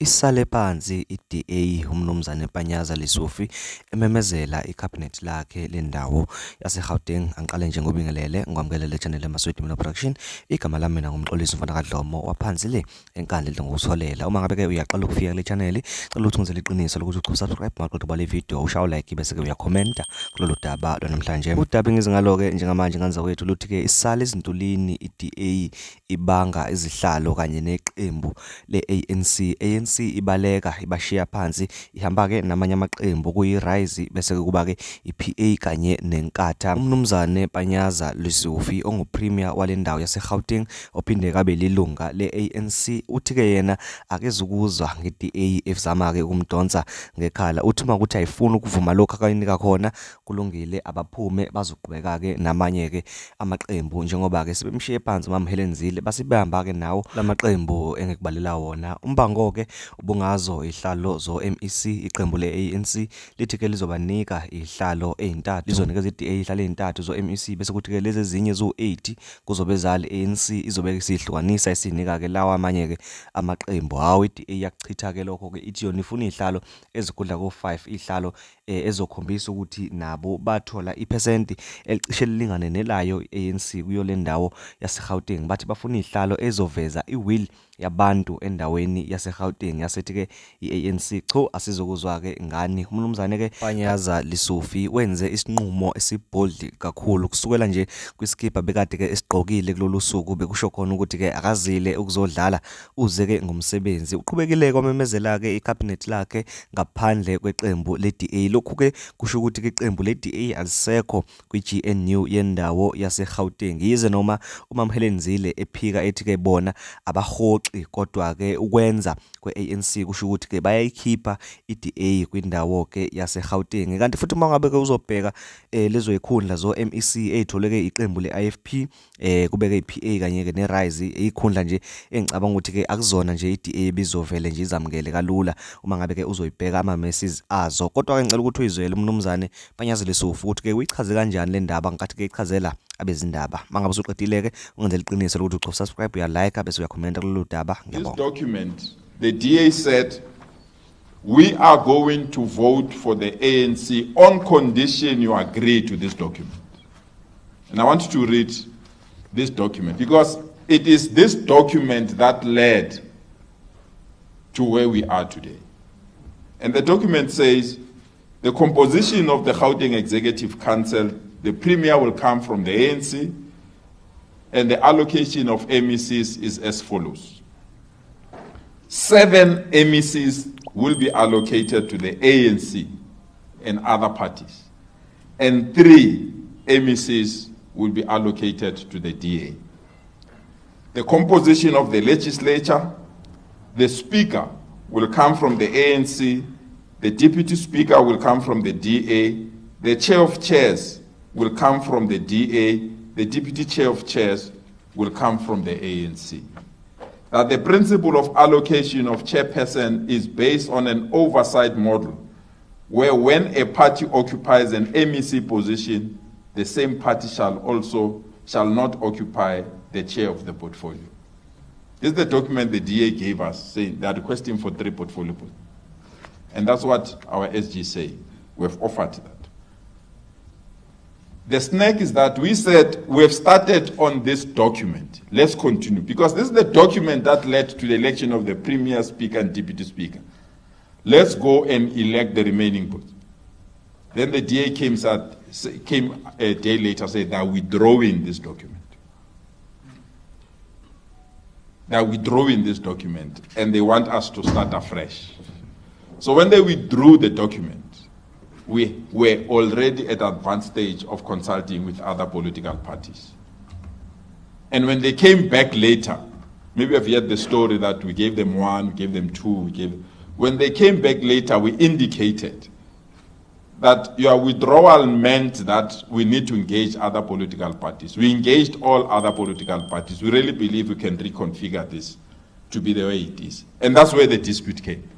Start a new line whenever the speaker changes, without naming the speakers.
Isale phansi iDA umnumzane Panyaza Lesufi ememezela icabinet lakhe lendawo yaseGauteng. Angiqale nje ngobingelele ngikwamukele le channel eMasweti Mina Production. Igama lami mina ngumxolisi Mfana kaDlomo waphansi le enkandla ngokutholela. Uma ngabe ke uyaqala ukufika le channel, cela ukuthi ungenze iqiniso lokuthi usubscribe maqoqo bale video, ushaye like bese ke uyakhomenta kulolu daba lwanamhlanje. Udaba engizingalo ke njengamanje nganza kwethu luthi ke isale izintulini iDA ibanga izihlalo kanye neqembu le ANC ibaleka ibashiya phansi ihamba ke namanye amaqembu kuyiRise bese kuba ke iPA kanye neNkatha. Umnumzane Panyaza Lesufi ongupremier walendawo yaseGauteng ophinde kabe lilunga leANC uthi ke yena akezukuzwa ngeDA efzama ke ukumdonsa ngekhala. Uthi uma ukuthi ayifuna ukuvuma lokho akayinika khona kulungile abaphume bazoqhubeka ke namanye ke amaqembu njengoba ke sebemshiye phansi mamhelenzile basibehamba ke nawo lamaqembu engekubalela wona. Umbango ke ubungazo ihlalo zo MEC iqembu leANC lithi ke lizobanika ihlalo ezintathu, lizonikeza iDA ihlalo ezintathu zo MEC bese kuthi ke lezi ezinye zo8 kuzobe zali ANC izobeka isihlukanisa isinika ke lawa amanye ke amaqembu. Hawo iDA yakuchitha ke lokho ke ithi yona ifuna ihlalo ezikudla ko5 ihlalo ezokhombisa ukuthi nabo bathola iphesenti elicishe lilingane nelayo ANC kuyo le ndawo yaseGauteng. Bathi bafuna ihlalo ezoveza iwill yabantu endaweni yaseGauteng. Yasethi ke iANC cho asizokuzwa ke ngani. Umnumzane ke Panyaza Lesufi wenze isinqumo esibold kakhulu kusukela nje kwiskipha bekade ke esigqokile kulolu suku bekusho khona ukuthi ke akazile ukuzodlala uze ke ngomsebenzi. Uqhubekile kwamemezela ke icabinet lakhe ngaphandle kweqembu leDA. Lokhu ke kusho ukuthi ke iqembu leDA alisekho kwiGNU yendawo yaseGauteng. Yize noma uMamhelenzile ephika ethi ke bona abahoxi kodwa ke ukwenza kweANC kusho ukuthi ke bayayikhipha iDA kwindawo ke yaseGauteng. Kanti futhi uma ngabe ke uzobheka lezo ikhundla zo MEC ezitholeke iqembu leIFP kubeke iPA kanye ke neRise ikhundla nje engicabanga ukuthi ke akuzona nje iDA bizovele nje izamukele kalula uma ngabe ke uzoyibheka ama messes azo. Kodwa ke ngicela ukuthi uyizwele umnumzane Panyaza Lesufi ukuthi ke uyichaze kanjani le ndaba ngathi ke ichazela abezindaba. Mangabe usuqedile ke ungenze iqiniso lokuthi usubscribe uya like bese uyakhomenta kulolu daba.
This document, the DA said, we are going to vote for the ANC on condition you agree to this document. And I want to read this document because it is this document that led to where we are today. And the document says, the composition of the Gauteng Executive Council, the premier will come from the ANC, and the allocation of MECs is as follows. 7 MECs will be allocated to the ANC and other parties, and 3 MECs will be allocated to the DA. The composition of the legislature, the speaker will come from the ANC, the deputy speaker will come from the DA, the chair of chairs will come from the DA, the deputy chair of chairs will come from the ANC. That the principle of allocation of chairperson is based on an oversight model, where when a party occupies an MEC position, the same party shall not occupy the chair of the portfolio. This is the document the DA gave us, saying they are requesting for 3 portfolio positions. And that's what our SG say. We've offered that. The snag is that we said we've started on this document. Let's continue. Because this is the document that led to the election of the premier, speaker, and deputy speaker. Let's go and elect the remaining votes. Then the DA came a day later, said they're withdrawing this document. They're withdrawing this document, and they want us to start afresh. So when they withdrew the document, we were already at an advanced stage of consulting with other political parties. And when they came back later, maybe I've heard the story that we gave them 1, we gave them 2, when they came back later, we indicated that your withdrawal meant that we need to engage other political parties. We engaged all other political parties. We really believe we can reconfigure this to be the way it is. And that's where the dispute came.